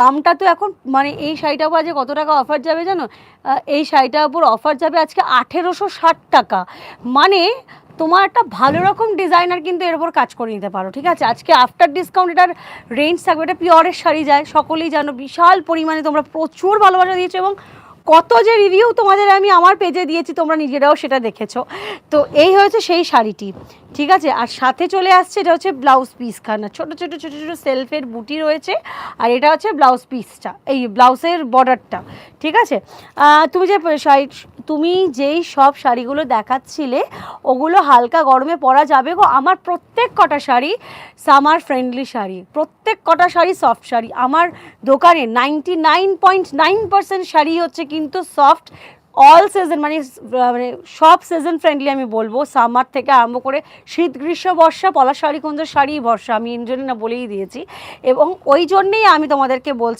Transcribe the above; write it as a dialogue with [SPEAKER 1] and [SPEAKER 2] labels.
[SPEAKER 1] দামটা তো এখন মানে এই শাড়িটার উপর আজকে কত টাকা অফার যাবে জানো? এই শাড়িটার উপর অফার যাবে আজকে 1860 টাকা। মানে তোমার একটা ভালো রকম ডিজাইনার কিন্তু এর উপর কাজ করে নিতে পারো, ঠিক আছে? আজকে আফটার ডিসকাউন্ট এটার রেঞ্জ থাকবে, এটা পিওরের শাড়ি যায়, সকলেই জানো, বিশাল পরিমাণে তোমরা প্রচুর ভালোবাসা দিয়েছো এবং কত যে রিভিউ তোমাদের আমি আমার পেজে দিয়েছি, তোমরা নিজেরাও সেটা দেখেছো। তো এই হয়েছে সেই শাড়িটি, ঠিক আছে? আর সাথে চলে আসছে এটা হচ্ছে ব্লাউজ পিসখানা, ছোটো ছোটো ছোটো ছোটো সেলফের বুটি রয়েছে, আর এটা হচ্ছে ব্লাউজ পিসটা, এই ব্লাউজের বর্ডারটা, ঠিক আছে? তুমি যে শাড়ি, তুমি যেই সব শাড়িগুলো দেখাচ্ছিলে ওগুলো হালকা গরমে পরা যাবে গো। আমার প্রত্যেক কটা শাড়ি সামার ফ্রেন্ডলি শাড়ি, প্রত্যেক কটা শাড়ি সফট শাড়ি। আমার দোকানে 99.9% শাড়ি হচ্ছে কিন্তু সফট, অল সিজন, মানে সব সিজন ফ্রেন্ডলি আমি বলবো, সামার থেকে আরম্ভ করে শীত গ্রীষ্ম বর্ষা, পলাশ শাড়ি কুঞ্জের শাড়ি বর্ষা, আমি ইন জন্য না বলেই দিয়েছি। এবং ওই জন্যেই আমি তোমাদেরকে বলছি